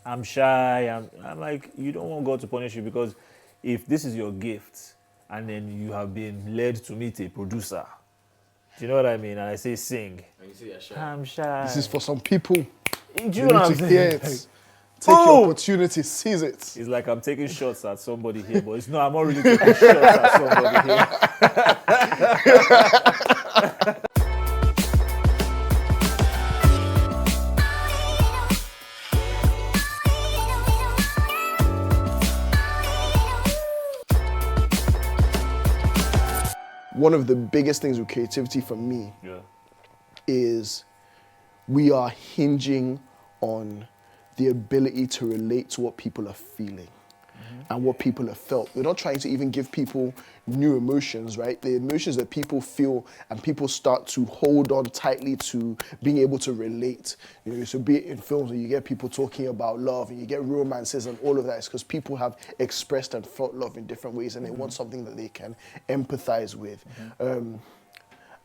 I'm shy. I'm like, you don't want God to punish you, because if this is your gift and then you have been led to meet a producer, do you know what I mean? And I say sing. And you say you're shy. I'm shy. This is for some people. Do You you know what I'm need to hear saying? it. Take your Boom! opportunity, seize it. It's like I'm taking shots at somebody here, but it's no, I'm not really taking shots at somebody here. One of the biggest things with creativity for me is we are hinging on the ability to relate to what people are feeling and what people have felt. We're not trying to even give people new emotions, right? The emotions that people feel, and people start to hold on tightly to being able to relate. You know, so be it in films where you get people talking about love and you get romances and all of that, it's because people have expressed and felt love in different ways, and they want something that they can empathize with.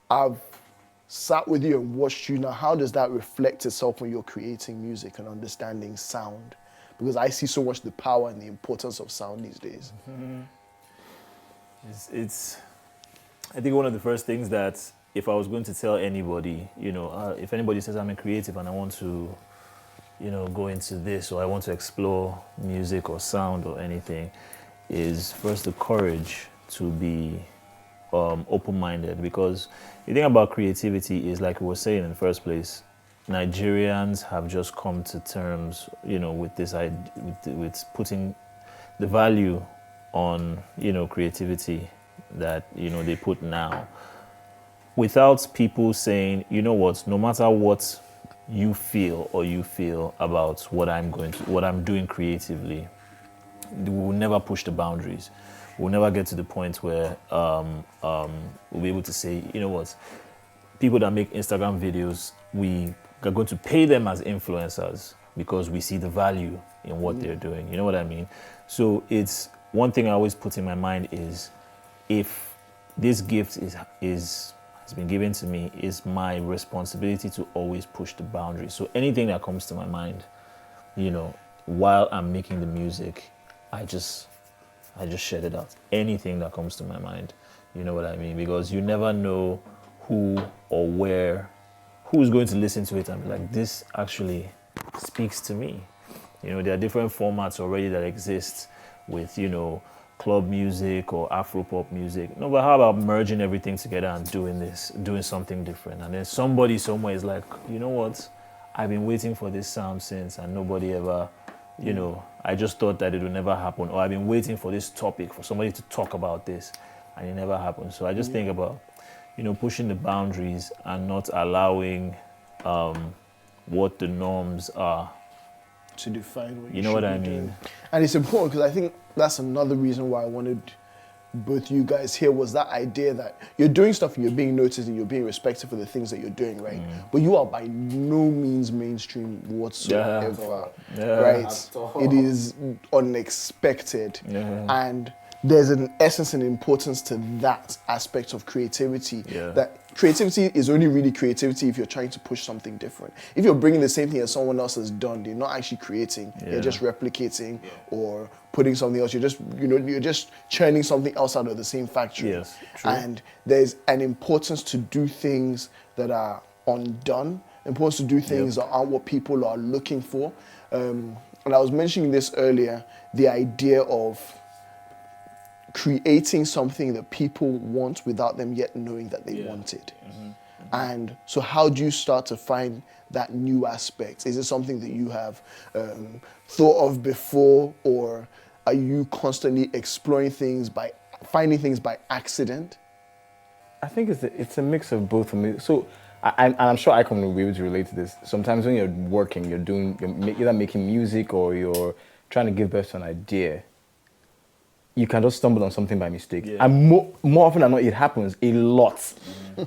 I've sat with you and watched you now. How does that reflect itself when you're creating music and understanding sound? Because I see so much the power and the importance of sound these days. It's I think one of the first things that, if I was going to tell anybody, if anybody says I'm a creative and I want to, go into this, or I want to explore music or sound or anything, is first the courage to be open-minded. Because the thing about creativity is, like we were saying in the first place, Nigerians have just come to terms, with this with putting the value on, creativity that, they put now, without people saying, you know what, no matter what you feel about what I'm doing creatively, we will never push the boundaries. We'll never get to the point where we'll be able to say, you know what, people that make Instagram videos, we are going to pay them as influencers because we see the value in what they're doing. You know what I mean? So it's one thing I always put in my mind is, if this gift has been given to me, is my responsibility to always push the boundaries. So anything that comes to my mind, while I'm making the music, I just shed it out. Anything that comes to my mind, you know what I mean? Because you never know who or who's going to listen to it and be like, this actually speaks to me. There are different formats already that exist with, club music or Afro-pop music. No, but how about merging everything together and doing something different? And then somebody somewhere is like, you know what? I've been waiting for this sound since, and nobody ever, I just thought that it would never happen. Or I've been waiting for this topic, for somebody to talk about this, and it never happened. So I just think about, pushing the boundaries and not allowing what the norms are to define what you know what I mean. And it's important, because I think that's another reason why I wanted both you guys here, was that idea that you're doing stuff and you're being noticed and you're being respected for the things that you're doing, right? But you are by no means mainstream whatsoever, right? It is unexpected. And there's an essence and importance to that aspect of creativity. That creativity is only really creativity if you're trying to push something different. If you're bringing the same thing as someone else has done, you're not actually creating. You're just replicating or putting something else. You're just, you're just churning something else out of the same factory. Yes, true. And there's an importance to do things that are undone, importance to do things that aren't what people are looking for. And I was mentioning this earlier, the idea of creating something that people want without them yet knowing that they want it. And so how do you start to find that new aspect? Is it something that you have thought of before, or are you constantly exploring things finding things by accident? I think it's a mix of both for me. So I'm sure Ikon will be able to relate to this. Sometimes when you're working, you're either making music or you're trying to give birth to an idea, you can just stumble on something by mistake. And more often than not, it happens a lot.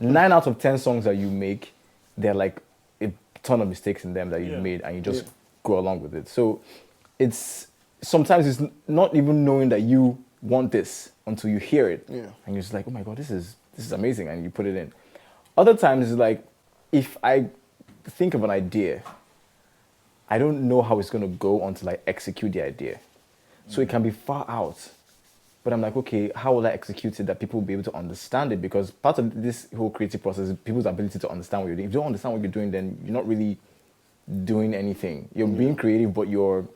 9 out of 10 songs that you make, there are like a ton of mistakes in them that you've made, and you just go along with it. So sometimes it's not even knowing that you want this until you hear it. And you're just like, oh my God, this is amazing, and you put it in. Other times it's like, if I think of an idea I don't know how it's going to go until I execute the idea. So it can be far out. But I'm like, okay, how will I execute it that people will be able to understand it? Because part of this whole creative process is people's ability to understand what you're doing. If you don't understand what you're doing, then you're not really doing anything. You're being creative, but you're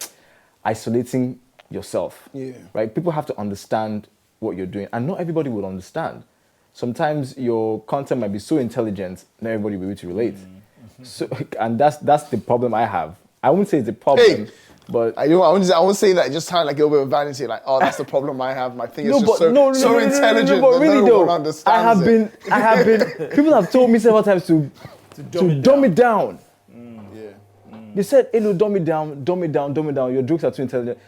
isolating yourself. Yeah. Right? People have to understand what you're doing. And not everybody will understand. Sometimes your content might be so intelligent, not everybody will be able to relate. So, and that's the problem I have. I won't say it's a problem, but I won't say that. It just sound like a little bit of vanity. Like, oh, that's the problem I have. My thing is just so intelligent but that really no one though, understands I have been. People have told me several times to dumb it down. They said, "Hey, no, dumb it down. Your jokes are too intelligent."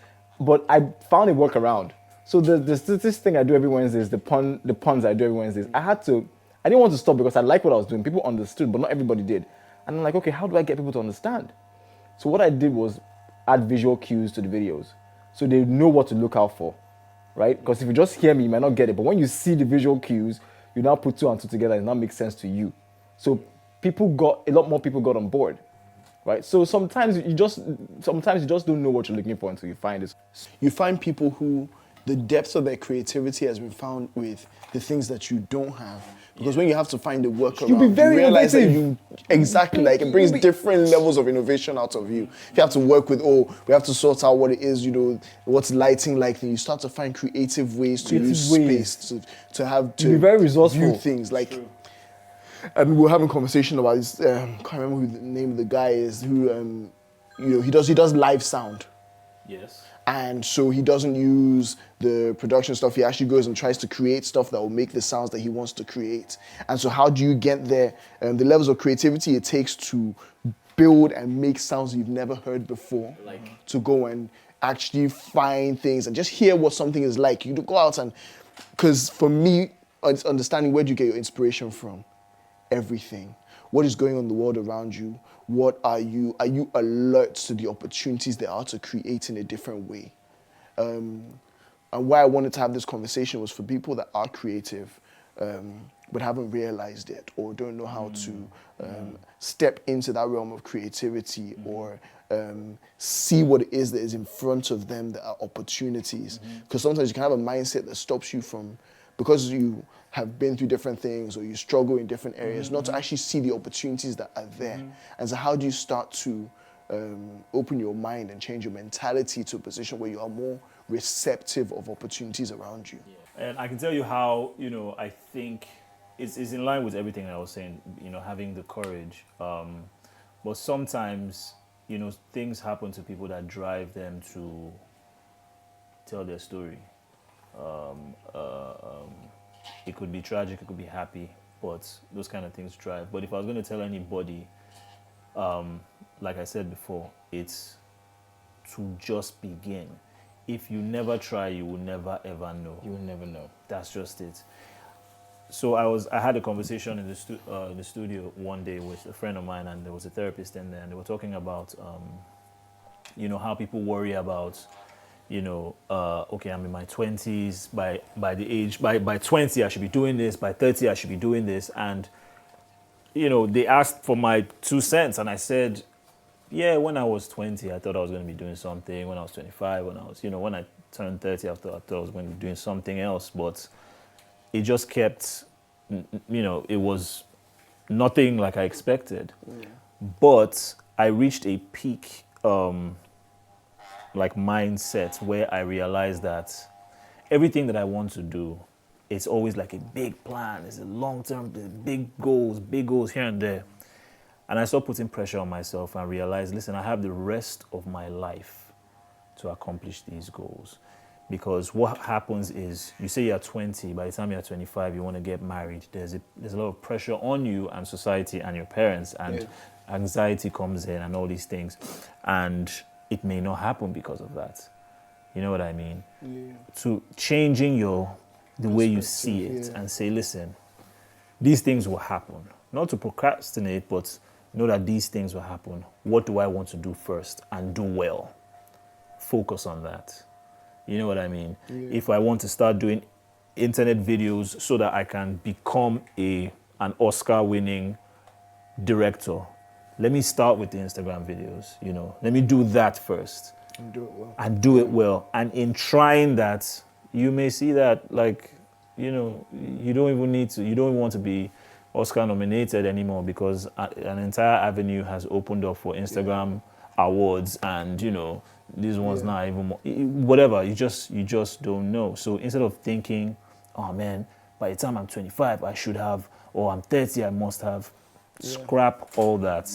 But I found a workaround. So this thing I do every Wednesday, the puns I do every Wednesday. I didn't want to stop because I liked what I was doing. People understood, but not everybody did. And I'm like, okay, how do I get people to understand? So what I did was add visual cues to the videos, so they know what to look out for, right? Because if you just hear me, you might not get it. But when you see the visual cues, you now put two and two together, and it now makes sense to you. So a lot more people got on board, right? So sometimes you just don't know what you're looking for until you find it. You find people who the depth of their creativity has been found with the things that you don't have. Because when you have to find a workaround, You'll be very you realize that innovative. like it brings different levels of innovation out of you. If you have to work with, we have to sort out what it is, what's lighting like, then you start to find creative ways to use space to be very resourceful. view things. Like, and we're having a conversation about this, can't remember who the name of the guy is, who, he does live sound. Yes. And so he doesn't use the production stuff. He actually goes and tries to create stuff that will make the sounds that he wants to create. And so how do you get there? The levels of creativity it takes to build and make sounds you've never heard before. To go and actually find things and just hear what something is like. You go out and, because for me, it's understanding where do you get your inspiration from? Everything. What is going on in the world around you? Are you alert to the opportunities there are to create in a different way? And why I wanted to have this conversation was for people that are creative, but haven't realized it or don't know how to step into that realm of creativity or see what it is that is in front of them that are opportunities. Because sometimes you can have a mindset that stops you from, because you have been through different things or you struggle in different areas, not to actually see the opportunities that are there. And so how do you start to open your mind and change your mentality to a position where you are more receptive of opportunities around you? And I can tell you how, I think it's in line with everything I was saying, having the courage. But sometimes, things happen to people that drive them to tell their story. It could be tragic, it could be happy, but those kind of things drive. But if I was going to tell anybody, like I said before, it's to just begin. If you never try, you will never ever know. You will never know. That's just it. So I had a conversation in the studio one day with a friend of mine, and there was a therapist in there, and they were talking about, how people worry about, okay, I'm in my 20s, by 20 I should be doing this, by 30 I should be doing this. And, they asked for my 2 cents, and I said, yeah, when I was 20, I thought I was going to be doing something. When I was 25, when I turned 30, I thought I was going to be doing something else. But it just kept, it was nothing like I expected. Yeah. But I reached a peak, mindset where I realized that everything that I want to do, it's always like a big plan. It's a long-term, big goals here and there. And I started putting pressure on myself and realized, listen, I have the rest of my life to accomplish these goals. Because what happens is, you say you're 20, by the time you're 25, you want to get married. There's a lot of pressure on you and society and your parents, and anxiety comes in and all these things. And it may not happen because of that. You know what I mean? Yeah. To changing the way you see it and say, listen, these things will happen. Not to procrastinate, but know that these things will happen. What do I want to do first and do well? Focus on that. You know what I mean? Yeah. If I want to start doing internet videos so that I can become an Oscar-winning director, let me start with the Instagram videos, you know, let me do that first. And do it well. And do it well. And in trying that, you may see that, like, you know, you don't even want to be Oscar nominated anymore, because an entire avenue has opened up for Instagram awards, and, you know, these ones not even more, whatever, you just don't know. So instead of thinking, oh man, by the time I'm 25, I should have, or I'm 30, I must have, scrap all that.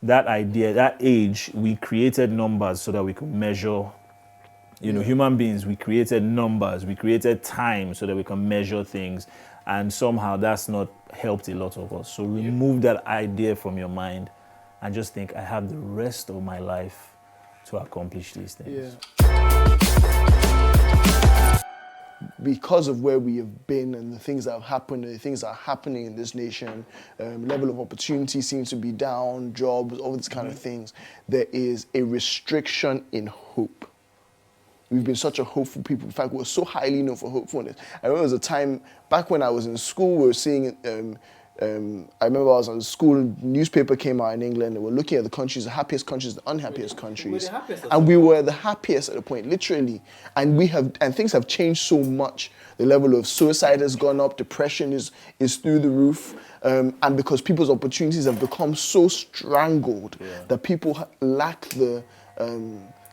That idea, that age, we created numbers so that we could measure, you know, human beings, we created numbers, we created time so that we can measure things. And somehow that's not helped a lot of us. So remove that idea from your mind and just think, I have the rest of my life to accomplish these things. Because of where we have been and the things that have happened and the things that are happening in this nation, level of opportunity seems to be down, jobs, all these kind of things, there is a restriction in hope. We've been such a hopeful people. In fact, we're so highly known for hopefulness. I remember there was a time back when I was in school, we were seeing, I remember I was on school, newspaper came out in England, and we're looking at the countries, the happiest countries, the unhappiest countries. And we were the happiest at the point, literally. And things have changed so much. The level of suicide has gone up, depression is through the roof. And because people's opportunities have become so strangled that people lack the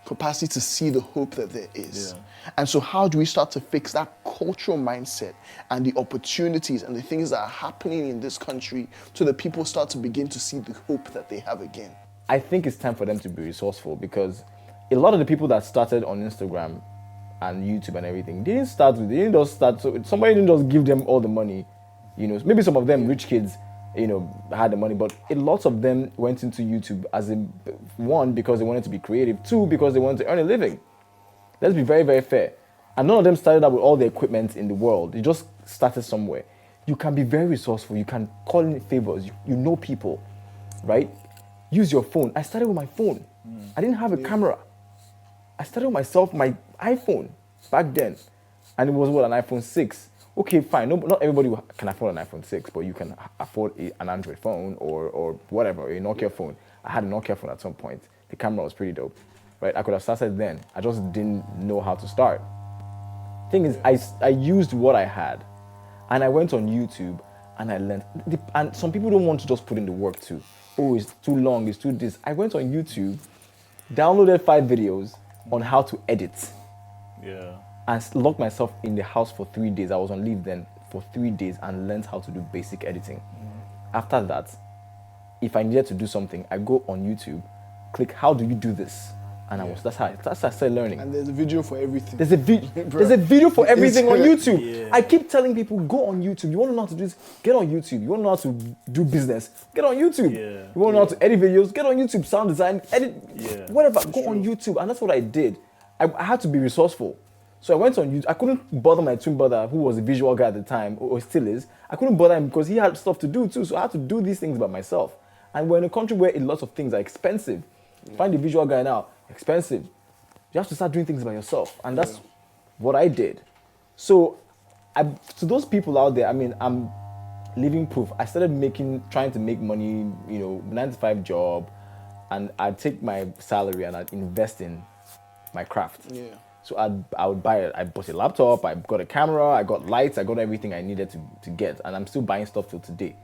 capacity to see the hope that there is. And so how do we start to fix that cultural mindset and the opportunities and the things that are happening in this country so that people start to begin to see the hope that they have again? I think it's time for them to be resourceful, because a lot of the people that started on Instagram and YouTube and everything, they didn't just start, so somebody didn't just give them all the money. You know, maybe some of them, rich kids, you know, had the money, but a lot of them went into YouTube as one, because they wanted to be creative, two, because they wanted to earn a living. Let's be very, very fair. And none of them started out with all the equipment in the world. They just started somewhere. You can be very resourceful. You can call in favors. You know people, right? Use your phone. I started with my phone. I didn't have a camera. I started with myself, my iPhone back then. And it was an iPhone 6. Okay, fine. No, not everybody can afford an iPhone 6, but you can afford an Android phone or whatever, a Nokia phone. I had a Nokia phone at some point. The camera was pretty dope, right? I could have started then. I just didn't know how to start. Thing is, I used what I had, and I went on YouTube and I learned. And some people don't want to just put in the work too. Oh, it's too long, it's too this. I went on YouTube, downloaded 5 videos on how to edit. And locked myself in the house for 3 days. I was on leave then for 3 days and learned how to do basic editing. After that, if I needed to do something, I go on YouTube, click, how do you do this? And that's how I started learning. And there's a video for everything. There's a video for everything on YouTube. I keep telling people, go on YouTube. You want to know how to do this? Get on YouTube. You want to know how to do business? Get on YouTube. You want to know how to edit videos? Get on YouTube. Sound design, edit, whatever. Go on YouTube. And that's what I did. I had to be resourceful. So I went on YouTube. I couldn't bother my twin brother, who was a visual guy at the time, or still is. I couldn't bother him because he had stuff to do too. So I had to do these things by myself. And we're in a country where a lot of things are expensive. Find a visual guy now, expensive. You have to start doing things by yourself. And that's what I did. So to those people out there, I mean, I'm living proof. I started trying to make money, 9-to-5 job. And I'd take my salary and I'd invest in my craft. So I would buy it. I bought a laptop, I got a camera, I got lights, I got everything I needed to get. And I'm still buying stuff till today.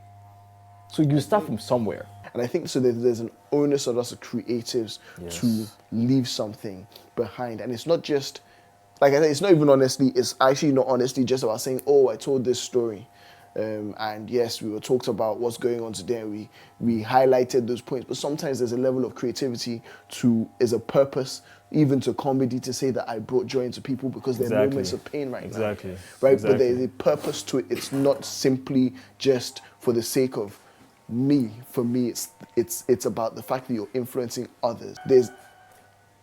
So you start from somewhere. And I think so there's an onus on us as creatives to leave something behind. And it's not just, like I said, it's not even honesty. It's actually not honesty just about saying, oh, I told this story. And yes, we were talked about what's going on today. And we highlighted those points. But sometimes there's a level of creativity is a purpose, even to comedy, to say that I brought joy into people because there are moments of pain right now. Right? But there's a purpose to it. It's not simply just for the sake of me. For me, it's about the fact that you're influencing others. There's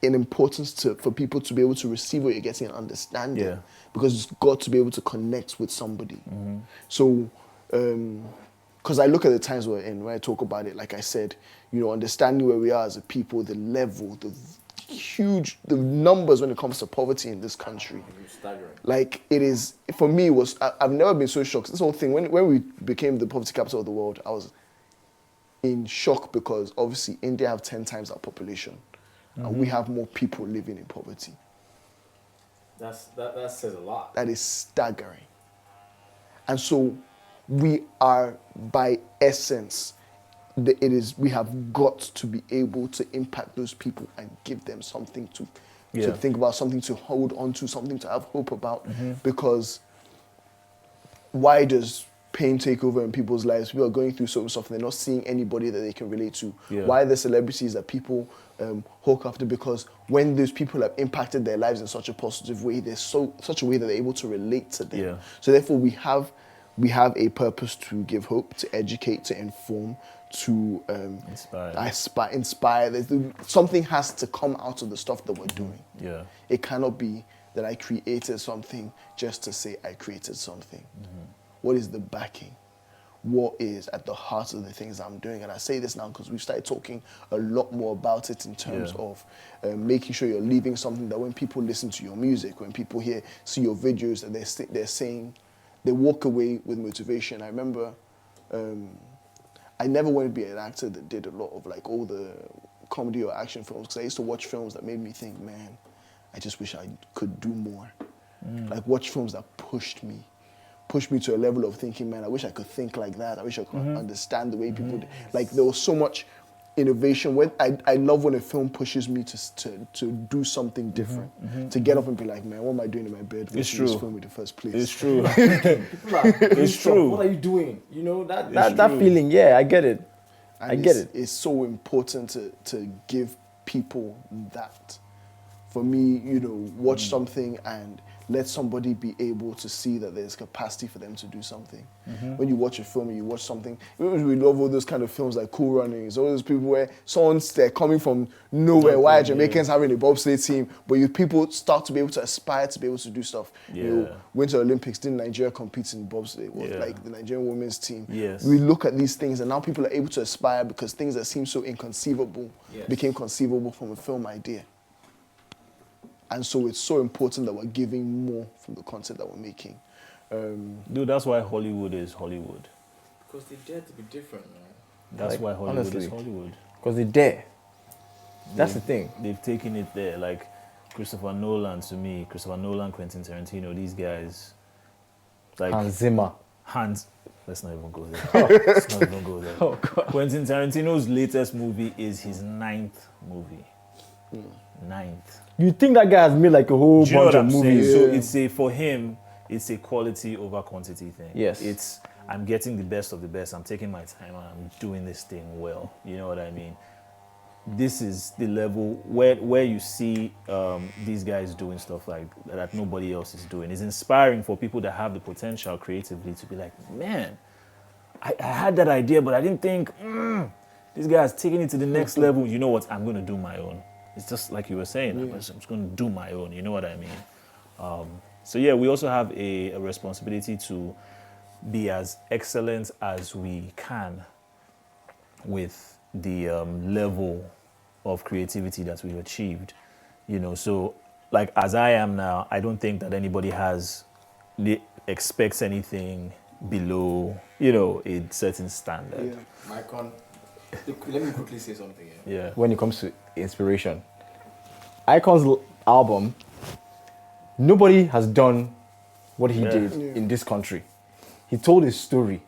an importance for people to be able to receive what you're getting and understand it, because it's got to be able to connect with somebody. So, because I look at the times we're in, when I talk about it, like I said, understanding where we are as a people, the level, the numbers when it comes to poverty in this country. Like it is, for me, I've never been so shocked. This whole thing, when we became the poverty capital of the world, in shock because obviously India have 10 times our population, and we have more people living in poverty. That says a lot. That is staggering. And so we are, by essence, we have got to be able to impact those people and give them something to think about, something to hold on to, something to have hope about. Because why does pain take over in people's lives? People are going through so much stuff and they're not seeing anybody that they can relate to. Why are there celebrities that people hawk after? Because when those people have impacted their lives in such a positive way, there's such a way that they're able to relate to them. So therefore we have a purpose to give hope, to educate, to inform, to inspire. Something has to come out of the stuff that we're doing. It cannot be that I created something just to say I created something. What is the backing? What is at the heart of the things I'm doing? And I say this now because we've started talking a lot more about it in terms of making sure you're leaving something that when people listen to your music, when people see your videos, that they're saying, they walk away with motivation. I remember I never wanted to be an actor that did a lot of like all the comedy or action films, because I used to watch films that made me think, man, I just wish I could do more. Like watch films that pushed me to a level of thinking, man, I wish I could think like that. I wish I could understand the way people did. Like there was so much innovation. When I love when a film pushes me to do something different, to get up and be like, man, what am I doing in my bed? It's true. This film in the first place. It's true. It's true. What are you doing? You know, that feeling, yeah, I get it. And I get it. It's so important to give people that. For me, watch something and let somebody be able to see that there's capacity for them to do something. When you watch a film and you watch something, we love all those kind of films like Cool Runnings, all those people where they're coming from nowhere. Why are Jamaicans having a bobsleigh team? But people start to be able to aspire to be able to do stuff. Winter Olympics, didn't Nigeria compete in bobsleigh? It was like the Nigerian women's team. We look at these things and now people are able to aspire because things that seem so inconceivable became conceivable from a film idea. And so it's so important that we're giving more from the content that we're making. Dude, that's why Hollywood is Hollywood. Because they dare to be different, man. That's why Hollywood is Hollywood. Because they dare. That's the thing. They've taken it there. Like Christopher Nolan, Quentin Tarantino, these guys. Like Hans Zimmer. Let's not even go there. Let's not even go there. Oh, God. Quentin Tarantino's latest movie is his 9th movie. 9th. You think that guy has made like a whole bunch of movies? So for him, it's a quality over quantity thing. Yes. I'm getting the best of the best. I'm taking my time and I'm doing this thing well. You know what I mean? This is the level where you see these guys doing stuff like that nobody else is doing. It's inspiring for people that have the potential creatively to be like, man, I had that idea, but I didn't think, this guy's taking it to the next level. You know what? I'm going to do my own. It's just like you were saying, I'm just going to do my own, you know what I mean? So yeah, we also have a responsibility to be as excellent as we can with the level of creativity that we've achieved. So like as I am now, I don't think that anybody expects anything below, a certain standard. Ikon, let me quickly say something here. Yeah. When it comes to inspiration, Ikon's album, nobody has done what he did in this country. He told his story.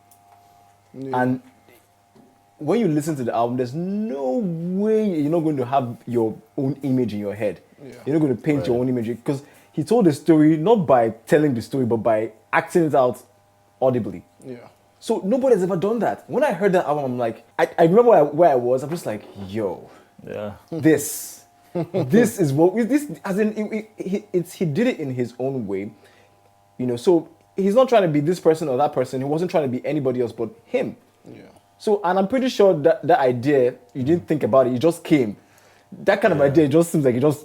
And when you listen to the album, there's no way you're not going to have your own image in your head. You're not going to paint your own image, because he told the story not by telling the story, but by acting it out audibly. So nobody has ever done that. When I heard that album, I'm like, I remember where I was. I'm just like, yo, this is what this. As in, he did it in his own way, So he's not trying to be this person or that person. He wasn't trying to be anybody else but him. So, and I'm pretty sure that idea, you didn't think about it. It just came. That kind of idea, it just seems like it just.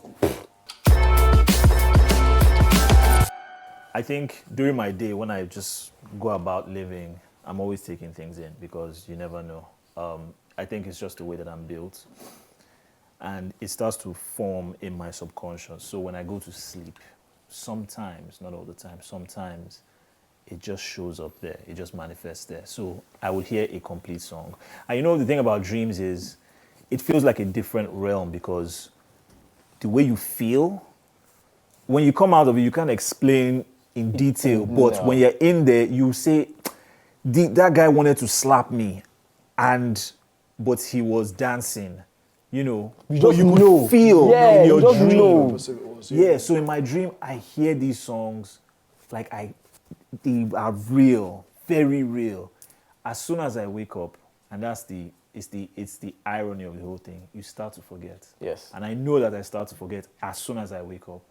I think during my day when I just go about living, I'm always taking things in because you never know. I think it's just the way that I'm built. And it starts to form in my subconscious. So when I go to sleep, sometimes, not all the time, sometimes it just shows up there. It just manifests there. So I would hear a complete song. And you know, the thing about dreams is it feels like a different realm because the way you feel, when you come out of it, you can't explain in detail. But when you're in there, you say, that guy wanted to slap me, but he was dancing. You know, You but just you could know. feel Yeah, in your you just dream. know. Yeah, so in my dream, I hear these songs, like they are real, very real. As soon as I wake up, and it's the irony of the whole thing, you start to forget. Yes. And I know that I start to forget as soon as I wake up.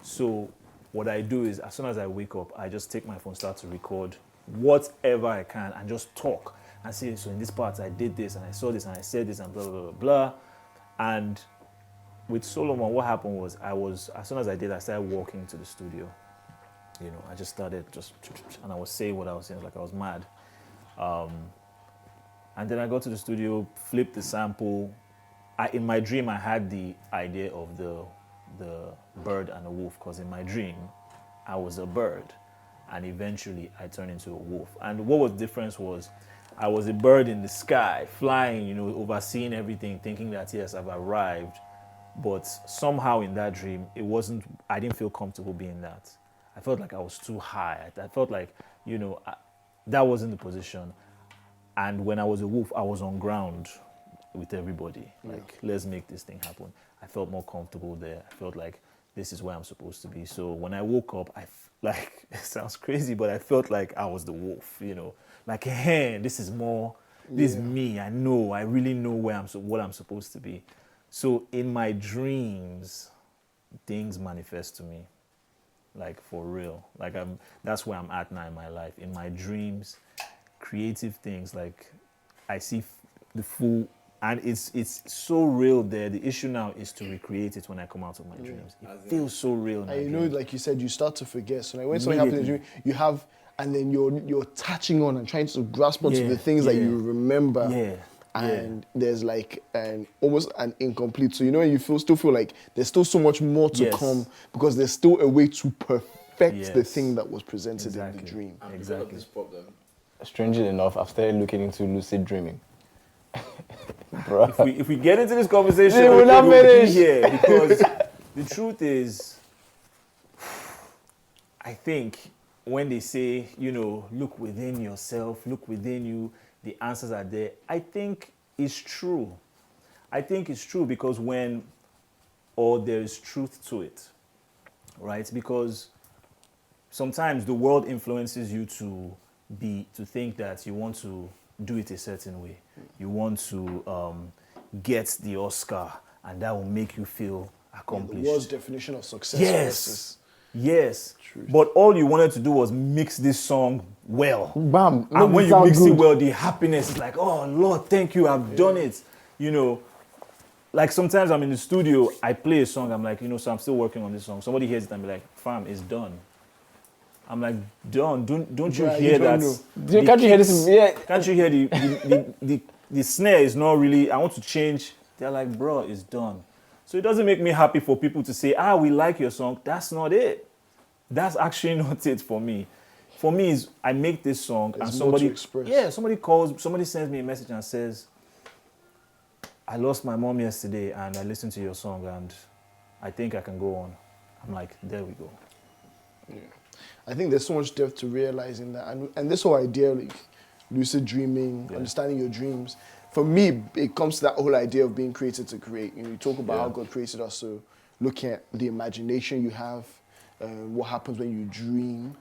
So what I do is, as soon as I wake up, I just take my phone, start to record whatever I can, and just talk and say, so in this part, I did this, and I saw this, and I said this, and blah, blah, blah, blah. And with Solomon, what happened was, as soon as I did, I started walking to the studio. You know, I just started and I was saying what I was saying, like I was mad. And then I got to the studio, flipped the sample. In my dream, I had the idea of the bird and a wolf, because in my dream, I was a bird, and eventually I turned into a wolf. And what was the difference was, I was a bird in the sky, flying, you know, overseeing everything, thinking that yes, I've arrived. But somehow in that dream, I didn't feel comfortable being that. I felt like I was too high. I felt like, you know, that wasn't the position. And when I was a wolf, I was on ground with everybody. Like, let's make this thing happen. I felt more comfortable there. I felt like this is where I'm supposed to be. So when I woke up, like, it sounds crazy, but I felt like I was the wolf, you know. Like, hey, this is me. I know, I really know what I'm supposed to be. So in my dreams, things manifest to me, like for real. Like that's where I'm at now in my life. In my dreams, creative things, like I see the full, and it's so real there. The issue now is to recreate it when I come out of my dreams. It feels so real. And you know, like you said, you start to forget. So like when something happens in your dream, you have, and then you're touching on and trying to grasp onto the things that you remember. Yeah. And there's like almost an incomplete. So you know, you still feel like there's still so much more to come, because there's still a way to perfect the thing that was presented in the dream. And because of this problem, strangely enough, I've started looking into lucid dreaming. Bro. If we get into this conversation, we'll not finish here, because the truth is, I think when they say, you know, look within yourself, look within you, the answers are there. I think it's true. I think it's true because there is truth to it, right? Because sometimes the world influences you to think that you want to do it a certain way. You want to get the Oscar, and that will make you feel accomplished. The world's definition of success. Yes. But all you wanted to do was mix this song well. Bam. And when you mix it well, the happiness is like, oh, Lord, thank you, I've done it. You know, like sometimes I'm in the studio, I play a song, I'm like, you know, so I'm still working on this song. Somebody hears it and be like, fam, it's done. I'm like, done. Don't you hear that? Can't you hear this? Yeah. Can't you hear the snare is not really, I want to change. They're like, bro, it's done. So it doesn't make me happy for people to say, we like your song. That's not it. That's actually not it for me. For me, is I make this song and somebody sends me a message and says, I lost my mom yesterday and I listened to your song and I think I can go on. I'm like, there we go. Yeah. I think there's so much depth to realizing that. And this whole idea, like lucid dreaming, understanding your dreams, for me, it comes to that whole idea of being created to create. You know, you talk about how God created us, so looking at the imagination you have, what happens when you dream.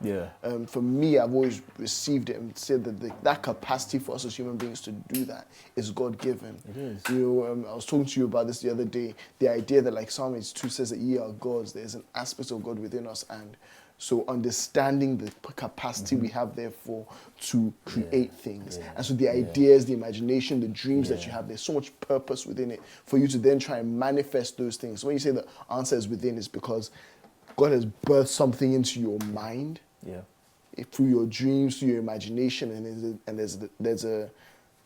For me, I've always received it and said that that capacity for us as human beings to do that is God-given. It is. You know, I was talking to you about this the other day, the idea that like Psalm 82 says that ye are gods, there's an aspect of God within us, and so understanding the capacity we have, therefore, to create things. And so the ideas, the imagination, the dreams that you have, there's so much purpose within it for you to then try and manifest those things. So when you say the answer is within, it's because God has birthed something into your mind, through your dreams, through your imagination, and there's a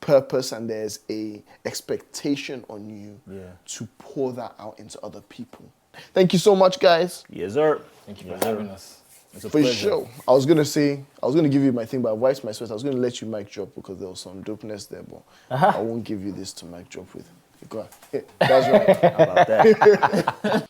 purpose and there's a expectation on you to pour that out into other people. Thank you so much, guys. Yes, sir. Thank you for having us. It's a For pleasure. sure. I was gonna give you my thing, but I wiped my sweat. I was gonna let you mic drop because there was some dopeness there, but I won't give you this to mic drop with. Go ahead. That's right. How about that?